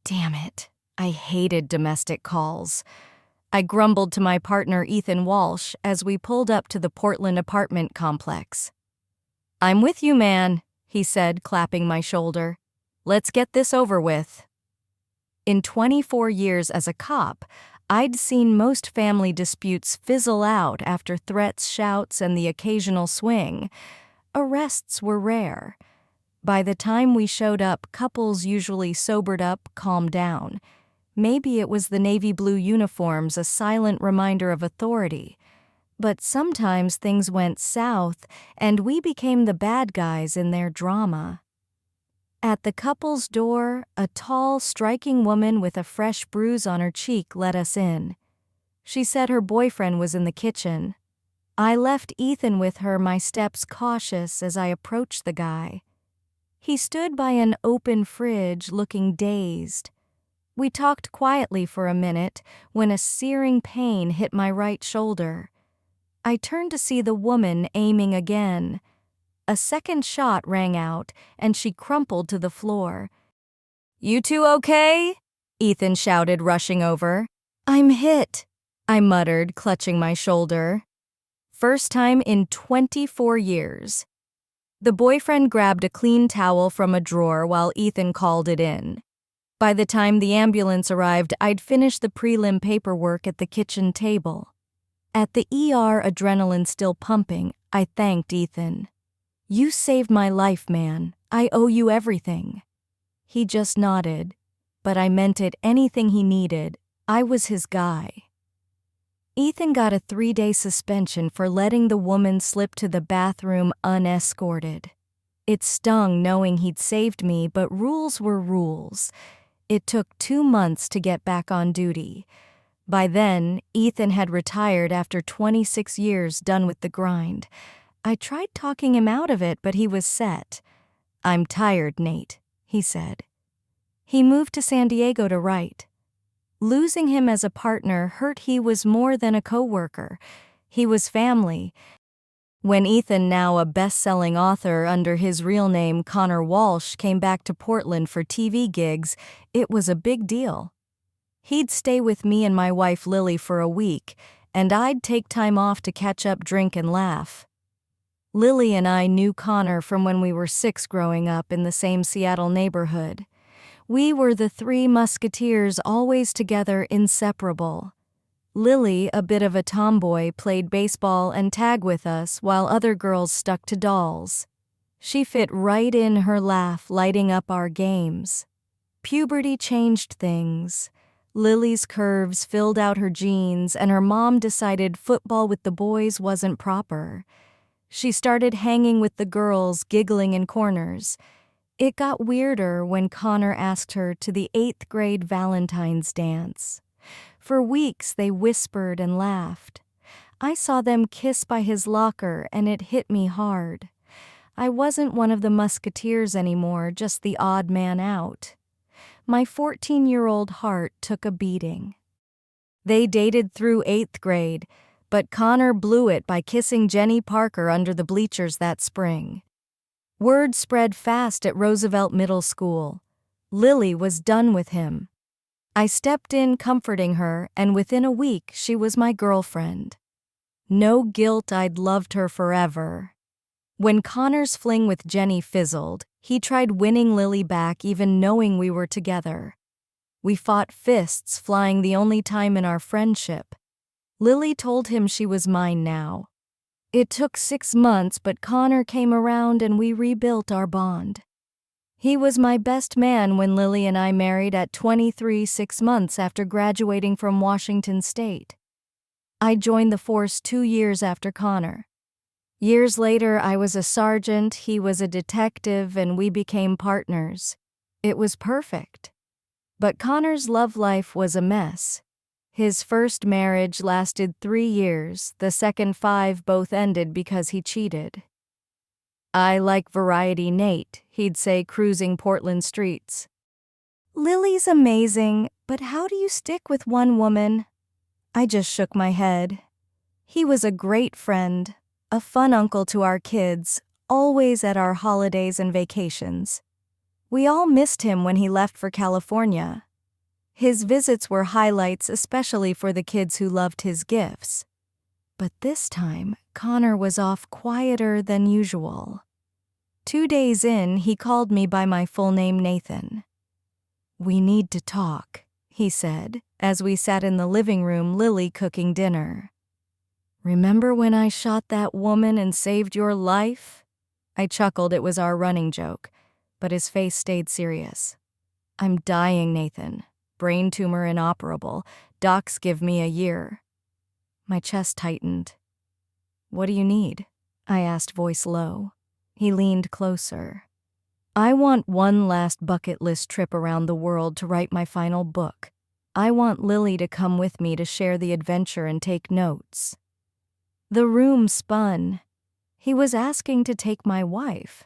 Damn it. I hated domestic calls. I grumbled to my partner Ethan Walsh as we pulled up to the Portland apartment complex. "I'm with you, man," he said, clapping my shoulder. "Let's get this over with." In 24 years as a cop, I'd seen most family disputes fizzle out after threats, shouts, and the occasional swing. Arrests were rare. By the time we showed up, couples usually sobered up, calmed down. Maybe it was the navy blue uniforms, a silent reminder of authority. But sometimes things went south, and we became the bad guys in their drama. At the couple's door, a tall, striking woman with a fresh bruise on her cheek let us in. She said her boyfriend was in the kitchen. I left Ethan with her, my steps cautious as I approached the guy. He stood by an open fridge, looking dazed. We talked quietly for a minute when a searing pain hit my right shoulder. I turned to see the woman aiming again. A second shot rang out, and she crumpled to the floor. "You two okay?" Ethan shouted, rushing over. "I'm hit," I muttered, clutching my shoulder. First time in 24 years. The boyfriend grabbed a clean towel from a drawer while Ethan called it in. By the time the ambulance arrived, I'd finished the prelim paperwork at the kitchen table. At the ER, adrenaline still pumping, I thanked Ethan. "You saved my life, man. I owe you everything." He just nodded, but I meant it. Anything he needed. I was his guy. Ethan got a 3-day suspension for letting the woman slip to the bathroom unescorted. It stung knowing he'd saved me, but rules were rules. It took 2 months to get back on duty. By then, Ethan had retired after 26 years done with the grind. I tried talking him out of it, but he was set. "I'm tired, Nate," he said. He moved to San Diego to write. Losing him as a partner hurt. He was more than a coworker. He was family. When Ethan, now a best-selling author under his real name Connor Walsh, came back to Portland for TV gigs, it was a big deal. He'd stay with me and my wife Lily for a week, and I'd take time off to catch up, drink, and laugh. Lily and I knew Connor from when we were 6 growing up in the same Seattle neighborhood. We were the 3 musketeers, always together, inseparable. Lily, a bit of a tomboy, played baseball and tag with us while other girls stuck to dolls. She fit right in, her laugh lighting up our games. Puberty changed things. Lily's curves filled out her jeans, and her mom decided football with the boys wasn't proper. She started hanging with the girls, giggling in corners. It got weirder when Connor asked her to the 8th grade Valentine's dance. For weeks they whispered and laughed. I saw them kiss by his locker, and it hit me hard. I wasn't one of the musketeers anymore, just the odd man out. My 14-year-old heart took a beating. They dated through 8th grade, but Connor blew it by kissing Jenny Parker under the bleachers that spring. Word spread fast at Roosevelt Middle School. Lily was done with him. I stepped in, comforting her, and within a week she was my girlfriend. No guilt, I'd loved her forever. When Connor's fling with Jenny fizzled, he tried winning Lily back even knowing we were together. We fought fists flying the only time in our friendship. Lily told him she was mine now. It took 6 months, but Connor came around and we rebuilt our bond. He was my best man when Lily and I married at 23, 6 months after graduating from Washington State. I joined the force 2 years after Connor. Years later, I was a sergeant, he was a detective, and we became partners. It was perfect. But Connor's love life was a mess. His first marriage lasted 3 years, the second 5 both ended because he cheated. "I like variety, Nate," he'd say, cruising Portland streets. "Lily's amazing, but how do you stick with one woman?" I just shook my head. He was a great friend, a fun uncle to our kids, always at our holidays and vacations. We all missed him when he left for California. His visits were highlights, especially for the kids who loved his gifts. But this time, Connor was off quieter than usual. 2 days in, he called me by my full name, Nathan. "We need to talk," he said, as we sat in the living room, Lily cooking dinner. "Remember when I shot that woman and saved your life?" I chuckled. It was our running joke, but his face stayed serious. "I'm dying, Nathan. Brain tumor inoperable. Docs give me a year." My chest tightened. "What do you need?" I asked, voice low. He leaned closer. "I want one last bucket list trip around the world to write my final book. I want Lily to come with me to share the adventure and take notes." The room spun. He was asking to take my wife.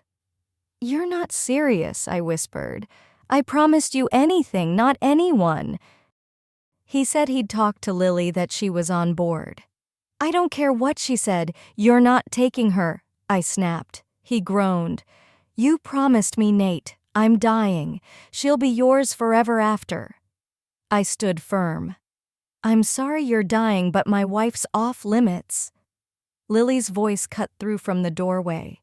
"You're not serious," I whispered. "I promised you anything, not anyone." He said he'd talk to Lily, that she was on board. "I don't care what she said. You're not taking her," I snapped. He groaned. "You promised me, Nate. I'm dying. She'll be yours forever after." I stood firm. "I'm sorry you're dying, but my wife's off limits." Lily's voice cut through from the doorway.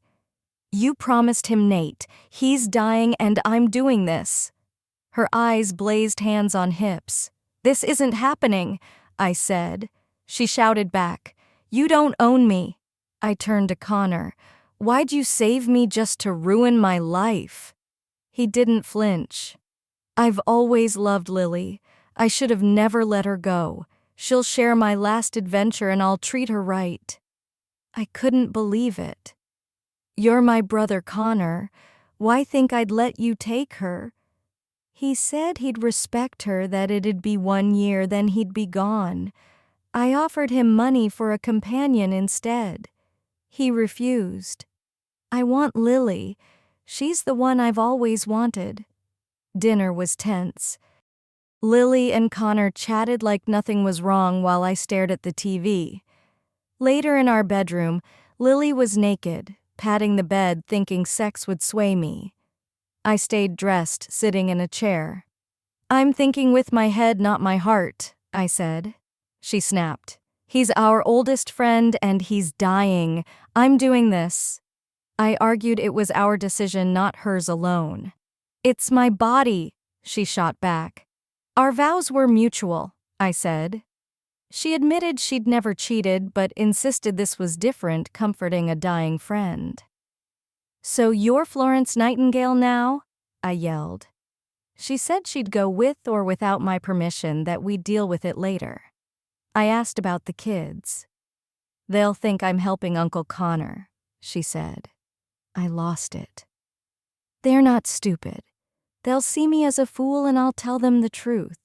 "You promised him, Nate. He's dying and I'm doing this." Her eyes blazed, hands on hips. "This isn't happening," I said. She shouted back, "You don't own me." I turned to Connor. "Why'd you save me just to ruin my life?" He didn't flinch. "I've always loved Lily. I should have never let her go. She'll share my last adventure and I'll treat her right." I couldn't believe it. "You're my brother, Connor. Why think I'd let you take her?" He said he'd respect her, that it'd be 1 year, then he'd be gone. I offered him money for a companion instead. He refused. "I want Lily. She's the one I've always wanted." Dinner was tense. Lily and Connor chatted like nothing was wrong while I stared at the TV. Later in our bedroom, Lily was naked, patting the bed, thinking sex would sway me. I stayed dressed, sitting in a chair. "I'm thinking with my head, not my heart," I said. She snapped. "He's our oldest friend and he's dying. I'm doing this." I argued it was our decision, not hers alone. "It's my body," she shot back. "Our vows were mutual," I said. She admitted she'd never cheated, but insisted this was different, comforting a dying friend. "So you're Florence Nightingale now?" I yelled. She said she'd go with or without my permission, that we'd deal with it later. I asked about the kids. "They'll think I'm helping Uncle Connor," she said. I lost it. "They're not stupid. They'll see me as a fool and I'll tell them the truth."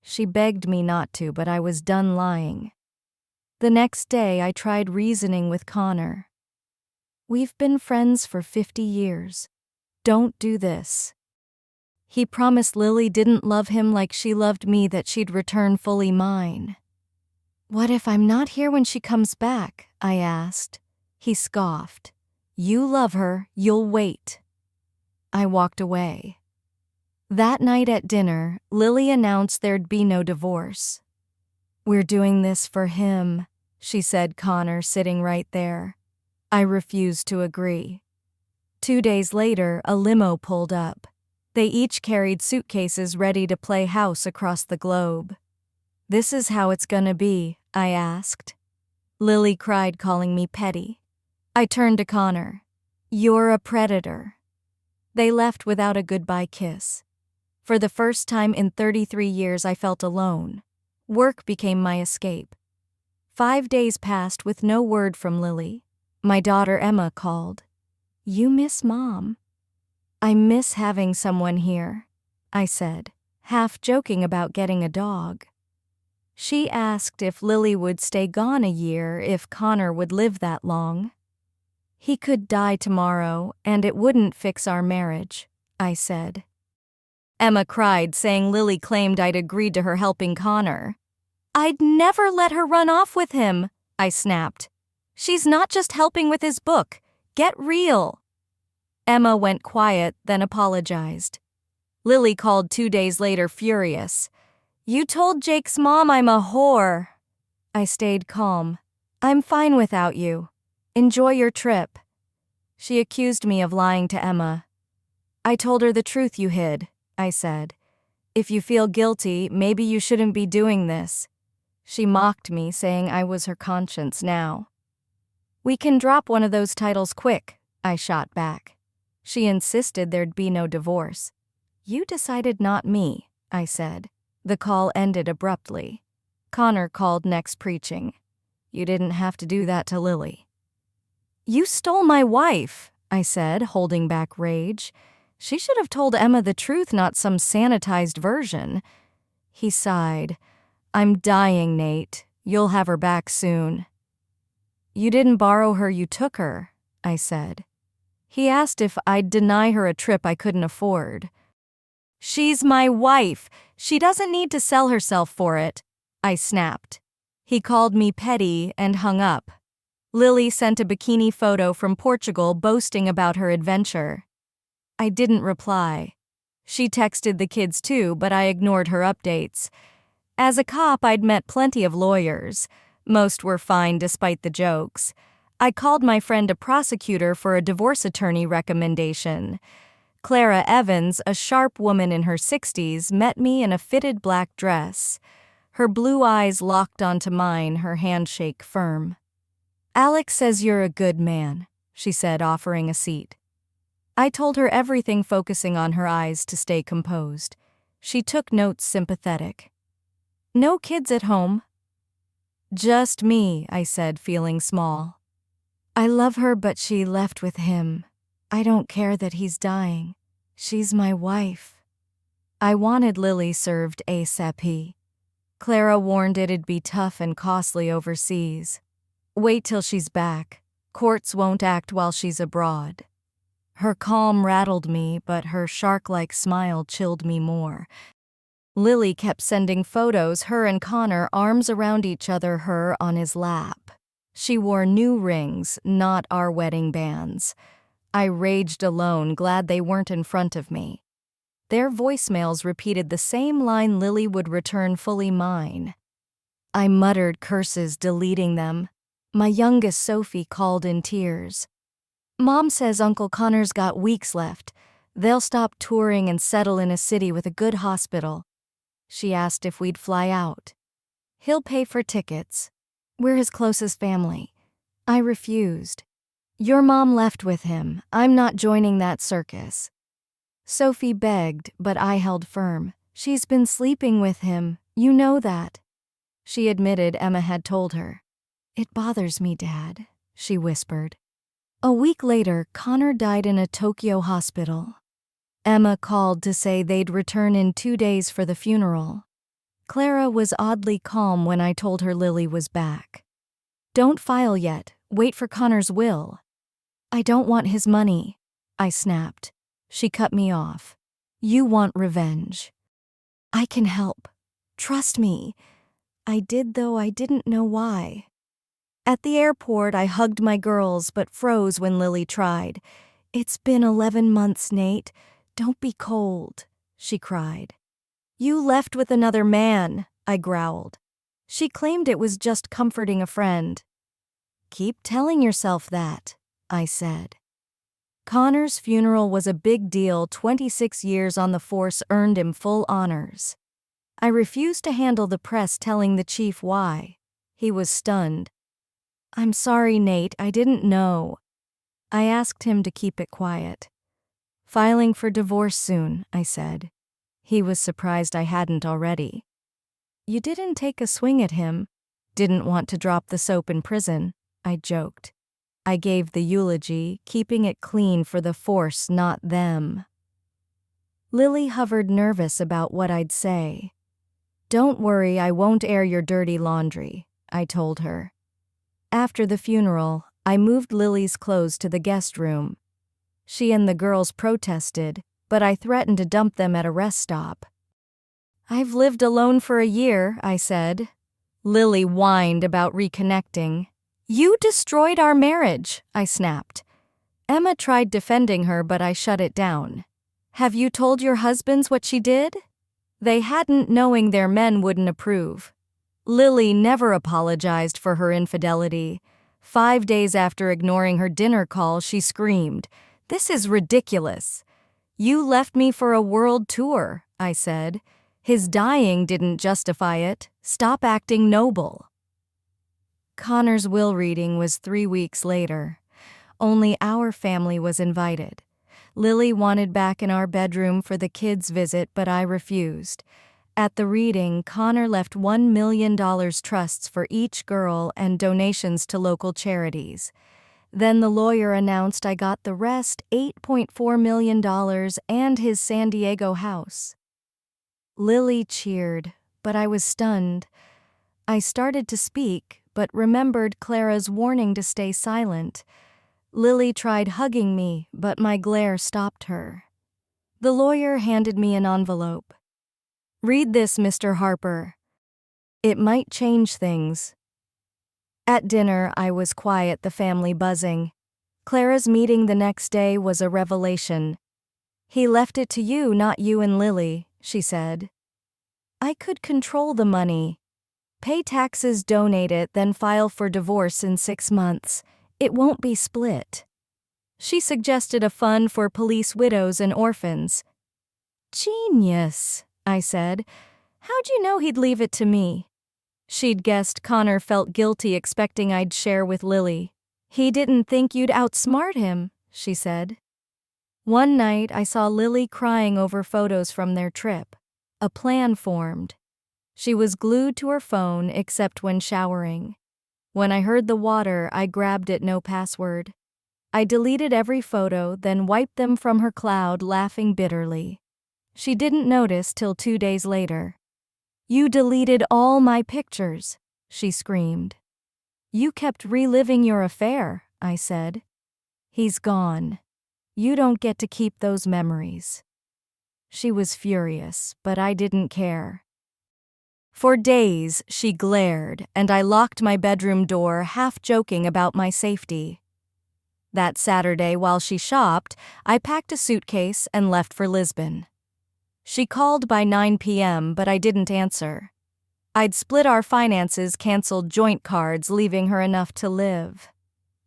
She begged me not to, but I was done lying. The next day, I tried reasoning with Connor. "We've been friends for 50 years. Don't do this." He promised Lily didn't love him like she loved me, that she'd return fully mine. "What if I'm not here when she comes back?" I asked. He scoffed. "You love her, you'll wait." I walked away. That night at dinner, Lily announced there'd be no divorce. "We're doing this for him," she said, Connor sitting right there. I refused to agree. 2 days later, a limo pulled up. They each carried suitcases ready to play house across the globe. "This is how it's gonna be?" I asked. Lily cried, calling me petty. I turned to Connor. "You're a predator." They left without a goodbye kiss. For the first time in 33 years, I felt alone. Work became my escape. 5 days passed with no word from Lily. My daughter Emma called. "You miss Mom?" "I miss having someone here," I said, half joking about getting a dog. She asked if Lily would stay gone a year, if Connor would live that long. "He could die tomorrow, and it wouldn't fix our marriage," I said. Emma cried, saying Lily claimed I'd agreed to her helping Connor. "I'd never let her run off with him," I snapped. "She's not just helping with his book. Get real." Emma went quiet, then apologized. Lily called 2 days later, furious. "You told Jake's mom I'm a whore." I stayed calm. "I'm fine without you. Enjoy your trip." She accused me of lying to Emma. "I told her the truth you hid," I said. "If you feel guilty, maybe you shouldn't be doing this." She mocked me, saying I was her conscience now. "We can drop one of those titles quick," I shot back. She insisted there'd be no divorce. "You decided, not me," I said. The call ended abruptly. Connor called next, preaching. "You didn't have to do that to Lily." "You stole my wife," I said, holding back rage. She should have told Emma the truth, not some sanitized version. He sighed. "I'm dying, Nate. You'll have her back soon." "You didn't borrow her, you took her," I said. He asked if I'd deny her a trip I couldn't afford. "She's my wife. She doesn't need to sell herself for it," I snapped. He called me petty and hung up. Lily sent a bikini photo from Portugal boasting about her adventure. I didn't reply. She texted the kids too, but I ignored her updates. As a cop, I'd met plenty of lawyers. Most were fine despite the jokes. I called my friend a prosecutor for a divorce attorney recommendation. Clara Evans, a sharp woman in her 60s, met me in a fitted black dress. Her blue eyes locked onto mine, her handshake firm. "Alex says you're a good man," she said, offering a seat. I told her everything, focusing on her eyes to stay composed. She took notes, sympathetic. "No kids at home?" "Just me," I said, feeling small. "I love her, but she left with him. I don't care that he's dying. She's my wife." I wanted Lily served ASAP. Clara warned it'd be tough and costly overseas. "Wait till she's back. Courts won't act while she's abroad." Her calm rattled me, but her shark-like smile chilled me more. Lily kept sending photos, her and Connor, arms around each other, her on his lap. She wore new rings, not our wedding bands. I raged alone, glad they weren't in front of me. Their voicemails repeated the same line: Lily would return fully mine. I muttered curses, deleting them. My youngest, Sophie, called in tears. "Mom says Uncle Connor's got weeks left. They'll stop touring and settle in a city with a good hospital." She asked if we'd fly out. "He'll pay for tickets. We're his closest family." I refused. "Your mom left with him. I'm not joining that circus." Sophie begged, but I held firm. "She's been sleeping with him. You know that." She admitted Emma had told her. "It bothers me, Dad," she whispered. A week later, Connor died in a Tokyo hospital. Emma called to say they'd return in 2 days for the funeral. Clara was oddly calm when I told her Lily was back. "Don't file yet. Wait for Connor's will." "I don't want his money," I snapped. She cut me off. "You want revenge." "I can help. Trust me." I did, though I didn't know why. At the airport, I hugged my girls but froze when Lily tried. "It's been 11 months, Nate. Don't be cold," she cried. "You left with another man," I growled. She claimed it was just comforting a friend. "Keep telling yourself that," I said. Connor's funeral was a big deal. 26 years on the force earned him full honors. I refused to handle the press telling the chief why. He was stunned. "I'm sorry, Nate, I didn't know." I asked him to keep it quiet. "Filing for divorce soon," I said. He was surprised I hadn't already. "You didn't take a swing at him. Didn't want to drop the soap in prison," I joked. I gave the eulogy, keeping it clean for the force, not them. Lily hovered, nervous about what I'd say. "Don't worry, I won't air your dirty laundry," I told her. After the funeral, I moved Lily's clothes to the guest room. She and the girls protested, but I threatened to dump them at a rest stop. "I've lived alone for a year," I said. Lily whined about reconnecting. "You destroyed our marriage," I snapped. Emma tried defending her, but I shut it down. Have you told your husbands what she did? They hadn't, knowing their men wouldn't approve. Lily never apologized for her infidelity. 5 days after ignoring her dinner call, she screamed, "This is ridiculous." "You left me for a world tour," I said. "His dying didn't justify it. Stop acting noble." Connor's will reading was 3 weeks later. Only our family was invited. Lily wanted back in our bedroom for the kids' visit, but I refused. At the reading, Connor left $1 million trusts for each girl and donations to local charities. Then the lawyer announced I got the rest, $8.4 million, and his San Diego house. Lily cheered, but I was stunned. I started to speak, but remembered Clara's warning to stay silent. Lily tried hugging me, but my glare stopped her. The lawyer handed me an envelope. "Read this, Mr. Harper. It might change things." At dinner, I was quiet, the family buzzing. Clara's meeting the next day was a revelation. "He left it to you, not you and Lily," she said. "I could control the money. Pay taxes, donate it, then file for divorce in 6 months. It won't be split." She suggested a fund for police widows and orphans. "Genius," I said. "How'd you know he'd leave it to me?" She'd guessed Connor felt guilty expecting I'd share with Lily. "He didn't think you'd outsmart him," she said. One night I saw Lily crying over photos from their trip. A plan formed. She was glued to her phone except when showering. When I heard the water, I grabbed it, no password. I deleted every photo, then wiped them from her cloud, laughing bitterly. She didn't notice till 2 days later. "You deleted all my pictures," she screamed. "You kept reliving your affair," I said. "He's gone. You don't get to keep those memories." She was furious, but I didn't care. For days, she glared, and I locked my bedroom door, half joking about my safety. That Saturday, while she shopped, I packed a suitcase and left for Lisbon. She called by 9 p.m., but I didn't answer. I'd split our finances, canceled joint cards, leaving her enough to live.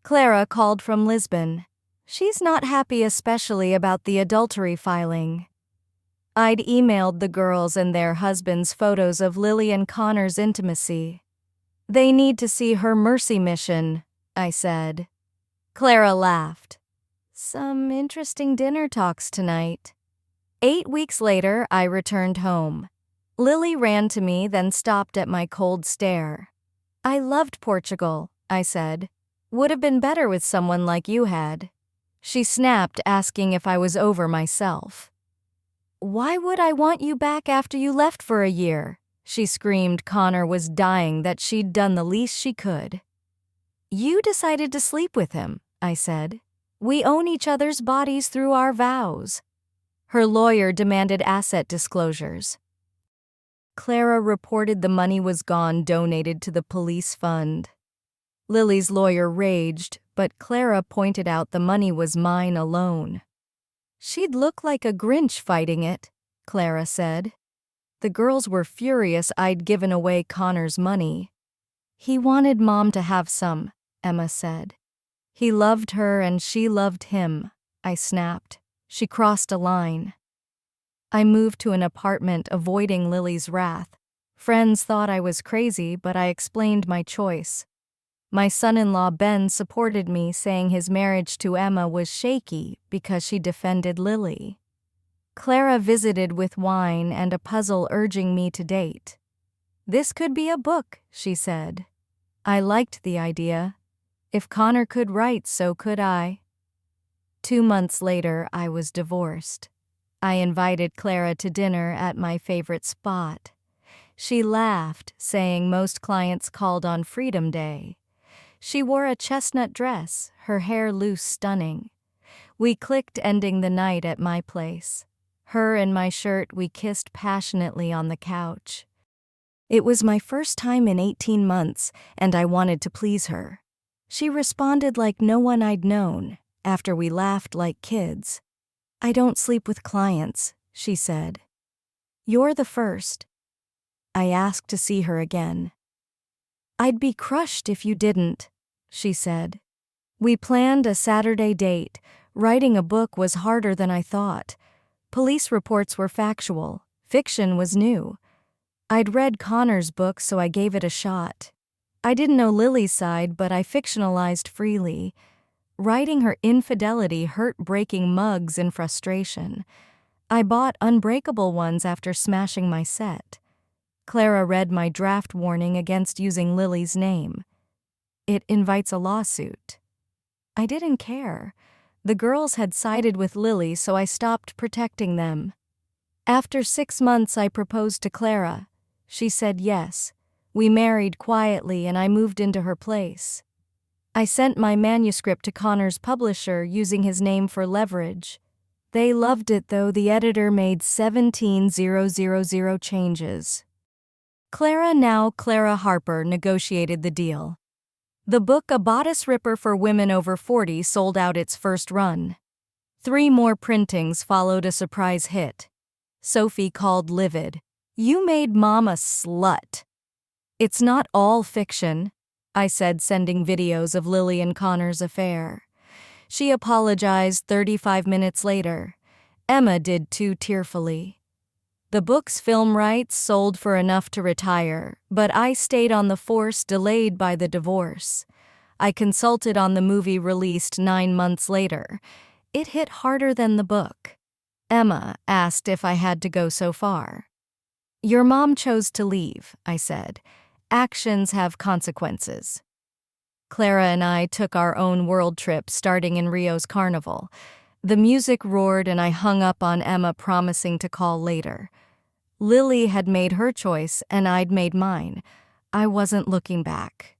Clara called from Lisbon. She's not happy, especially about the adultery filing. I'd emailed the girls and their husbands photos of Lily and Connor's intimacy. "They need to see her mercy mission," I said. Clara laughed. "Some interesting dinner talks tonight." 8 weeks later, I returned home. Lily ran to me, then stopped at my cold stare. "I loved Portugal," I said. "Would have been better with someone like you had." She snapped, asking if I was over myself. "Why would I want you back after you left for a year?" She screamed. Connor was dying, that she'd done the least she could. "You decided to sleep with him," I said. "We own each other's bodies through our vows." Her lawyer demanded asset disclosures. Clara reported the money was gone, donated to the police fund. Lily's lawyer raged, but Clara pointed out the money was mine alone. "She'd look like a Grinch fighting it," Clara said. The girls were furious I'd given away Connor's money. "He wanted Mom to have some," Emma said. "He loved her and she loved him," I snapped. She crossed a line. I moved to an apartment, avoiding Lily's wrath. Friends thought I was crazy, but I explained my choice. My son-in-law Ben supported me, saying his marriage to Emma was shaky because she defended Lily. Clara visited with wine and a puzzle, urging me to date. "This could be a book," she said. I liked the idea. If Connor could write, so could I. 2 months later, I was divorced. I invited Clara to dinner at my favorite spot. She laughed, saying most clients called on Freedom Day. She wore a chestnut dress, her hair loose, stunning. We clicked, ending the night at my place. Her in my shirt, we kissed passionately on the couch. It was my first time in 18 months, and I wanted to please her. She responded like no one I'd known, after we laughed like kids. I don't sleep with clients, she said. You're the first. I asked to see her again. I'd be crushed if you didn't, she said. We planned a Saturday date. Writing a book was harder than I thought. Police reports were factual. Fiction was new. I'd read Connor's book, so I gave it a shot. I didn't know Lily's side, but I fictionalized freely. Writing her infidelity hurt breaking mugs in frustration. I bought unbreakable ones after smashing my set. Clara read my draft warning against using Lily's name. It invites a lawsuit. I didn't care. The girls had sided with Lily, so I stopped protecting them. After 6 months, I proposed to Clara. She said yes. We married quietly and I moved into her place. I sent my manuscript to Connor's publisher using his name for leverage. They loved it, though the editor made 17,000 changes. Clara Harper negotiated the deal. The book A Bodice Ripper for Women Over 40 sold out its first run. 3 more printings followed a surprise hit. Sophie called livid. You made Mom a slut. It's not all fiction, I said, sending videos of Lily and Connor's affair. She apologized 35 minutes later. Emma did too, tearfully. The book's film rights sold for enough to retire, but I stayed on the force, delayed by the divorce. I consulted on the movie released 9 months later. It hit harder than the book. Emma asked if I had to go so far. Your mom chose to leave, I said. Actions have consequences. Clara and I took our own world trip, starting in Rio's carnival. The music roared and I hung up on Emma, promising to call later. Lily had made her choice and I'd made mine. I wasn't looking back.